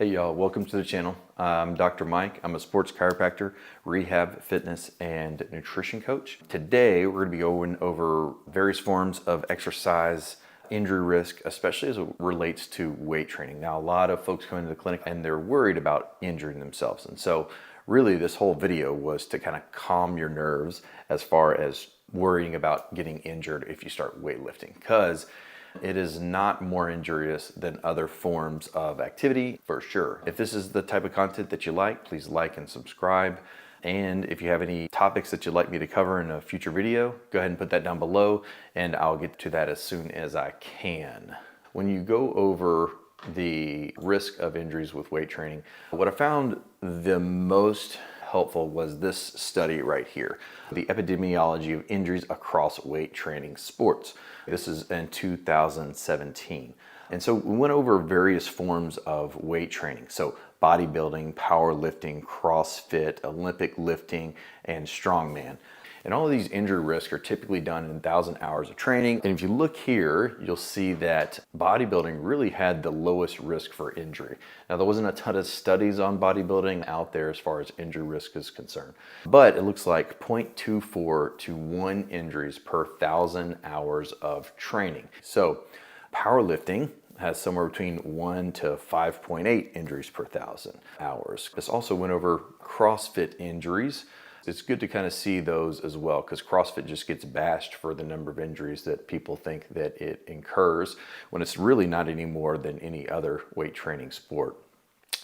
Hey y'all, welcome to the channel. I'm Dr. Mike. I'm a sports chiropractor, rehab, fitness, and nutrition coach. Today, we're going to be going over various forms of exercise, injury risk, especially as it relates to weight training. Now, a lot of folks come into the clinic and they're worried about injuring themselves. And so really this whole video was to kind of calm your nerves as far as worrying about getting injured if you start weightlifting, because it is not more injurious than other forms of activity, for sure. If this is the type of content that you like, please like and subscribe. And if you have any topics that you'd like me to cover in a future video, go ahead and put that down below and I'll get to that as soon as I can. When you go over the risk of injuries with weight training, what I found the most helpful was this study right here, the epidemiology of injuries across weight training sports. This is in 2017. And so we went over various forms of weight training. So bodybuilding, powerlifting, CrossFit, Olympic lifting, and strongman. And all of these injury risks are typically done in 1,000 hours of training. And if you look here, you'll see that bodybuilding really had the lowest risk for injury. Now, there wasn't a ton of studies on bodybuilding out there as far as injury risk is concerned, but it looks like 0.24 to 1 injuries per 1,000 hours of training. So powerlifting has somewhere between 1 to 5.8 injuries per 1,000 hours. This also went over CrossFit injuries. It's good to kind of see those as well, because CrossFit just gets bashed for the number of injuries that people think that it incurs, when it's really not any more than any other weight training sport.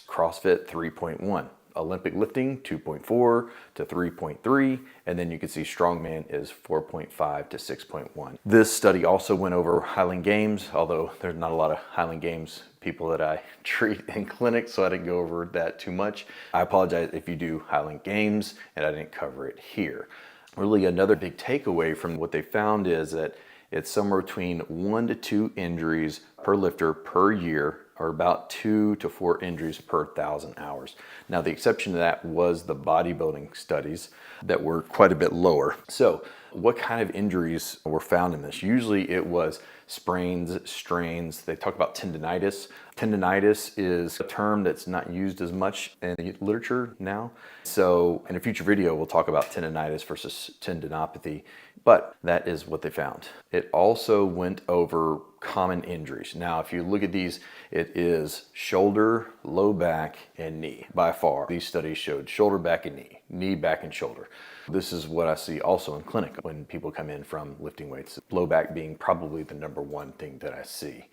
CrossFit 3.1, Olympic lifting 2.4 to 3.3, and then you can see strongman is 4.5 to 6.1. This study also went over Highland Games, although there's not a lot of Highland Games people that I treat in clinic, so I didn't go over that too much. I apologize if you do Highland Games and I didn't cover it here. Really, another big takeaway from what they found is that it's somewhere between 1 to 2 injuries per lifter per year, or about 2 to 4 injuries per 1,000 hours. Now, the exception to that was the bodybuilding studies that were quite a bit lower. So what kind of injuries were found in this? Usually it was sprains, strains. They talk about tendinitis. Tendinitis is a term that's not used as much in the literature now. So in a future video, we'll talk about tendinitis versus tendinopathy, but that is what they found. It also went over common injuries. Now, if you look at these, it is shoulder, low back, and knee. By far, these studies showed shoulder, back, and knee, back, and shoulder. This is what I see also in clinic when people come in from lifting weights. Low back being probably the number one thing that I see.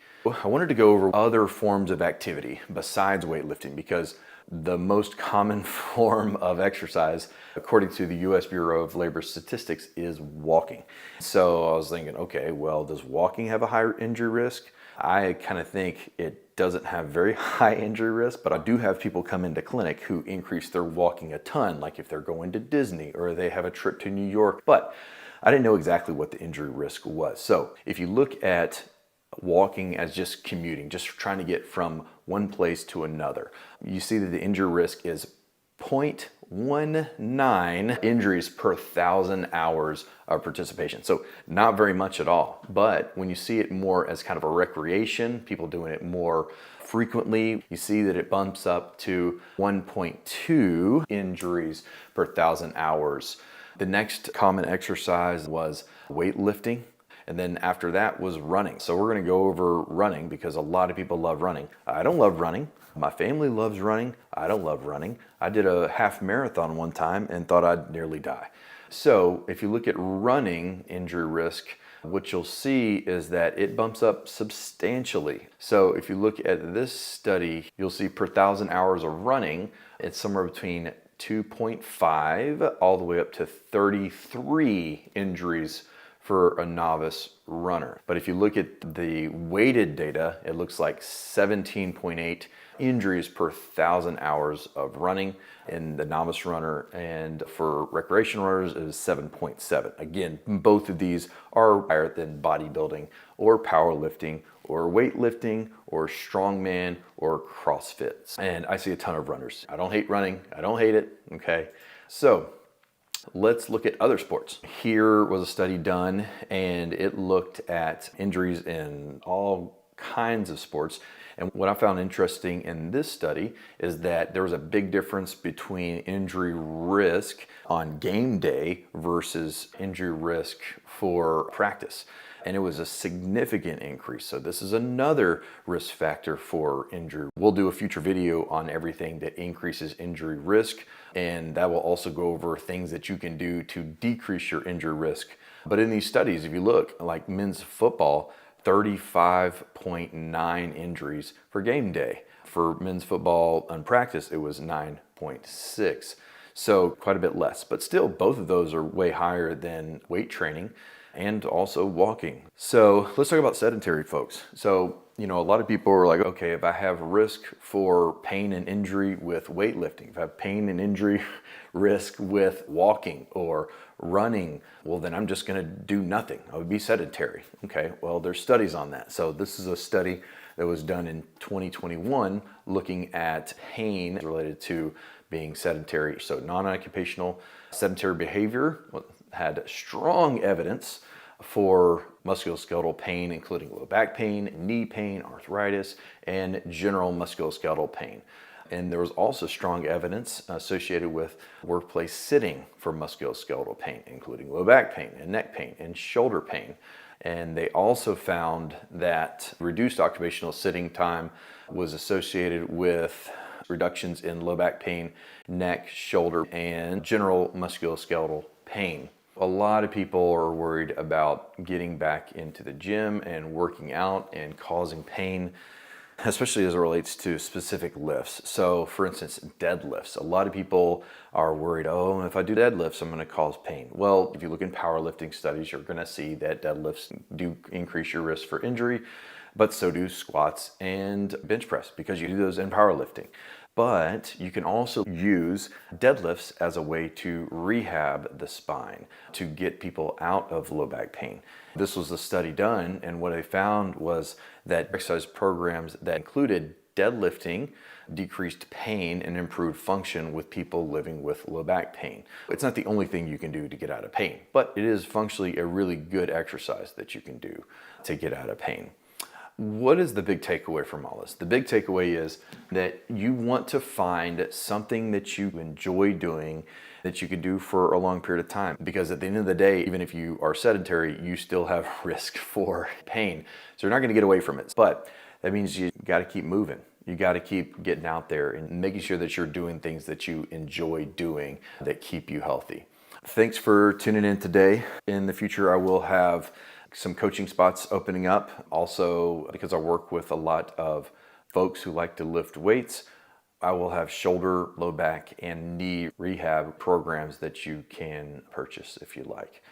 I wanted to go over other forms of activity besides weightlifting, because the most common form of exercise, according to the US Bureau of Labor Statistics, is walking. So I was thinking, okay, well, does walking have a higher injury risk? I kind of think it doesn't have very high injury risk, but I do have people come into clinic who increase their walking a ton, like if they're going to Disney or they have a trip to New York, but I didn't know exactly what the injury risk was. So if you look at walking as just commuting, just trying to get from one place to another, you see that the injury risk is 0.19 injuries per 1,000 hours of participation. So not very much at all. But when you see it more as kind of a recreation, people doing it more frequently, you see that it bumps up to 1.2 injuries per 1,000 hours. The next common exercise was weightlifting. And then after that was running. So we're gonna go over running because a lot of people love running. I don't love running. My family loves running. I don't love running. I did a half marathon one time and thought I'd nearly die. So if you look at running injury risk, what you'll see is that it bumps up substantially. So if you look at this study, you'll see per 1,000 hours of running, it's somewhere between 2.5 all the way up to 33 injuries for a novice runner. But if you look at the weighted data, it looks like 17.8 injuries per 1,000 hours of running in the novice runner, and for recreational runners it is 7.7. Again, both of these are higher than bodybuilding or powerlifting or weightlifting or strongman or CrossFit. And I see a ton of runners. I don't hate running. I don't hate it. Okay. So let's look at other sports. Here was a study done and it looked at injuries in all kinds of sports. And what I found interesting in this study is that there was a big difference between injury risk on game day versus injury risk for practice. And it was a significant increase. So this is another risk factor for injury. We'll do a future video on everything that increases injury risk, and that will also go over things that you can do to decrease your injury risk. But in these studies, if you look, like men's football, 35.9 injuries for game day. For men's football on practice, it was 9.6. So quite a bit less, but still both of those are way higher than weight training and also walking. So let's talk about sedentary folks. So, a lot of people are like, okay, if I have risk for pain and injury with weightlifting, if I have pain and injury risk with walking or running, well, then I'm just gonna do nothing. I would be sedentary. Okay, well, there's studies on that. So this is a study that was done in 2021 looking at pain related to being sedentary. So non-occupational sedentary behavior had strong evidence for musculoskeletal pain, including low back pain, knee pain, arthritis, and general musculoskeletal pain. And there was also strong evidence associated with workplace sitting for musculoskeletal pain, including low back pain and neck pain and shoulder pain. And they also found that reduced occupational sitting time was associated with reductions in low back pain, neck, shoulder, and general musculoskeletal pain. A lot of people are worried about getting back into the gym and working out and causing pain, especially as it relates to specific lifts. So for instance, deadlifts. A lot of people are worried, oh, if I do deadlifts, I'm gonna cause pain. Well, if you look in powerlifting studies, you're gonna see that deadlifts do increase your risk for injury, but so do squats and bench press because you do those in powerlifting. But you can also use deadlifts as a way to rehab the spine, to get people out of low back pain. This was a study done, and what they found was that exercise programs that included deadlifting decreased pain and improved function with people living with low back pain. It's not the only thing you can do to get out of pain, but it is functionally a really good exercise that you can do to get out of pain. What is the big takeaway from all this? The big takeaway is that you want to find something that you enjoy doing that you can do for a long period of time. Because at the end of the day, even if you are sedentary, you still have risk for pain. So you're not going to get away from it. But that means you got to keep moving. You got to keep getting out there and making sure that you're doing things that you enjoy doing that keep you healthy. Thanks for tuning in today. In the future, I will have some coaching spots opening up. Also, because I work with a lot of folks who like to lift weights, I will have shoulder, low back, and knee rehab programs that you can purchase if you like.